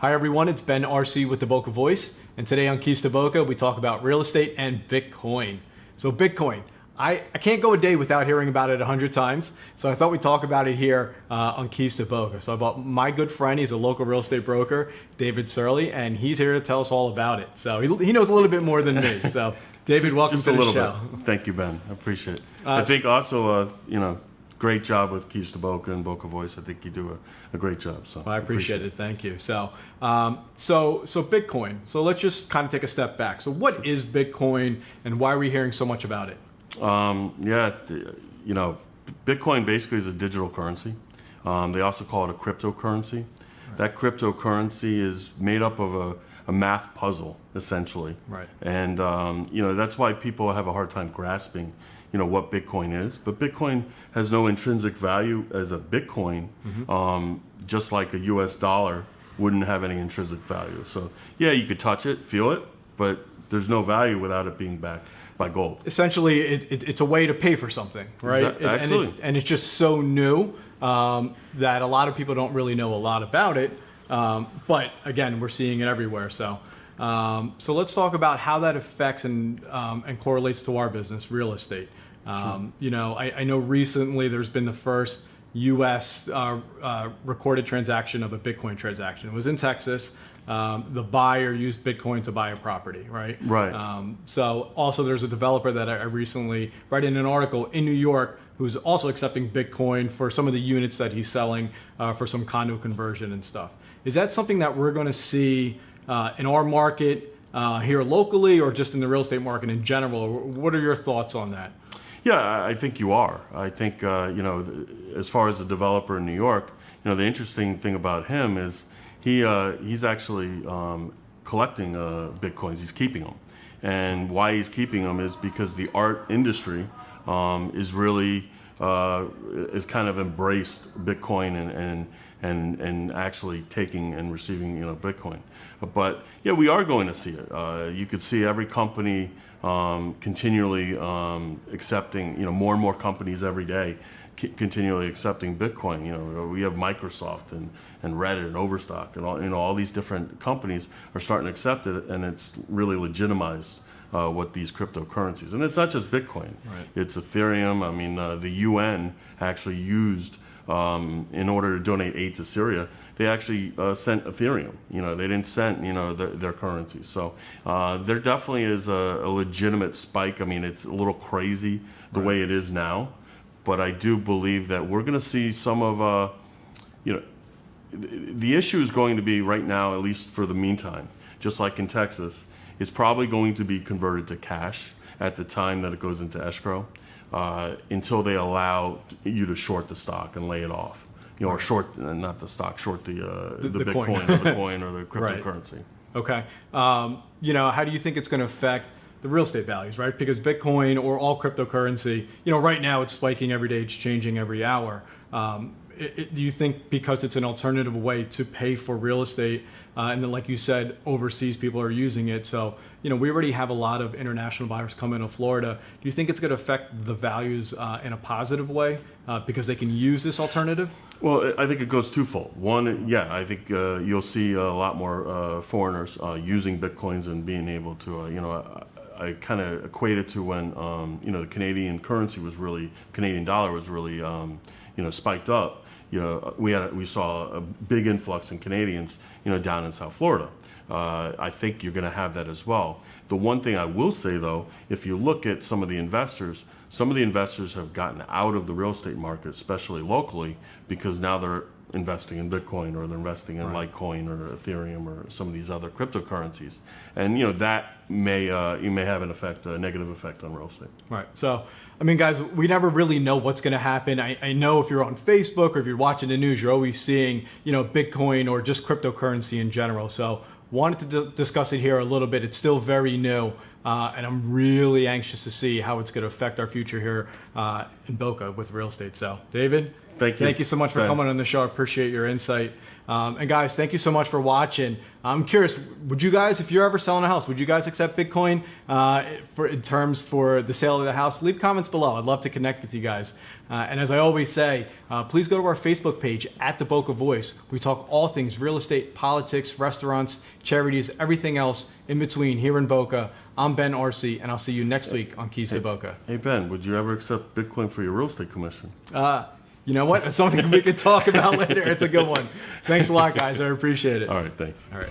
Hi everyone, it's Ben RC with the Boca Voice, and today on Keys to Boca we talk about real estate and Bitcoin. So Bitcoin, I can't go a day without hearing about it 100 times, so I thought we'd talk about it here on Keys to Boca. So I brought my good friend, he's a local real estate broker, David Serle, and he's here to tell us all about it. So he knows a little bit more than me. So David, welcome to the show. Bit. Thank you, Ben. I appreciate it. I think also, great job with Keys to Boca and Boca Voice. I think you do a great job. So I appreciate it. Thank you. So Bitcoin. So let's just kind of take a step back. So what is Bitcoin, and why are we hearing so much about it? Bitcoin basically is a digital currency. They also call it a cryptocurrency. Right. That cryptocurrency is made up of a math puzzle, essentially. Right. And that's why people have a hard time grasping what Bitcoin is. But Bitcoin has no intrinsic value as a Bitcoin, just like a US dollar wouldn't have any intrinsic value. So yeah, you could touch it, feel it, but there's no value without it being backed by gold. Essentially, it's a way to pay for something, right? Absolutely. And it's just so new that a lot of people don't really know a lot about it. But again, we're seeing it everywhere. So let's talk about how that affects and correlates to our business, real estate. Sure. I know recently there's been the first U.S. Recorded transaction of a Bitcoin transaction. It was in Texas. The buyer used Bitcoin to buy a property, right? Right. So also there's a developer that I recently read in an article in New York who's also accepting Bitcoin for some of the units that he's selling for some condo conversion and stuff. Is that something that we're going to see in our market here locally, or just in the real estate market in general? What are your thoughts on that? Yeah, I think you are. I think, as far as the developer in New York, the interesting thing about him is he's actually collecting Bitcoins. He's keeping them. And why he's keeping them is because the art industry is really, is kind of embraced Bitcoin and actually taking and receiving Bitcoin. But yeah, we are going to see it. You could see every company continually accepting, more and more companies every day continually accepting Bitcoin. We have Microsoft and Reddit and Overstock and all these different companies are starting to accept it, and it's really legitimized what these cryptocurrencies. And it's not just Bitcoin. Right. It's Ethereum. I mean, the UN actually used, in order to donate aid to Syria, they actually sent Ethereum. They didn't send, their currency. So there definitely is a legitimate spike. I mean, it's a little crazy the way it is now, but I do believe that we're going to see some of, the issue is going to be right now, at least for the meantime, just like in Texas, it's probably going to be converted to cash at the time that it goes into escrow, until they allow you to short the stock and lay it off, or short, not the stock, short the Bitcoin or the coin or the cryptocurrency. Right. Okay. How do you think it's going to affect the real estate values, right? Because Bitcoin or all cryptocurrency, right now it's spiking every day, it's changing every hour. Do you think because it's an alternative way to pay for real estate, and then like you said, overseas people are using it, so we already have a lot of international buyers coming to Florida. Do you think it's going to affect the values in a positive way because they can use this alternative? Well, I think it goes twofold. One, yeah, I think you'll see a lot more foreigners using Bitcoins and being able to, I kind of equate it to when the Canadian currency was really, Canadian dollar was really spiked up. We saw a big influx in Canadians down in South Florida. I think you're going to have that as well. The one thing I will say though, if you look at some of the investors have gotten out of the real estate market, especially locally, because now they're investing in Bitcoin, or they're investing in Litecoin or Ethereum or some of these other cryptocurrencies, and that may you may have a negative effect on real estate. Right. So, I mean, guys, we never really know what's going to happen. I know if you're on Facebook or if you're watching the news, you're always seeing Bitcoin or just cryptocurrency in general. So, wanted to discuss it here a little bit. It's still very new. And I'm really anxious to see how it's going to affect our future here in Boca with real estate. So, David? Thank you. Thank you so much for Ben. coming on the show. I appreciate your insight. And guys, thank you so much for watching. I'm curious, would you guys, if you're ever selling a house, would you guys accept Bitcoin for the sale of the house? Leave comments below. I'd love to connect with you guys. And as I always say, please go to our Facebook page at The Boca Voice. We talk all things real estate, politics, restaurants, charities, everything else in between here in Boca. I'm Ben Arce, and I'll see you next week on Keys to Boca. Hey, Ben, would you ever accept Bitcoin for your real estate commission? You know what? That's something we can talk about later. It's a good one. Thanks a lot, guys. I appreciate it. All right, thanks. All right.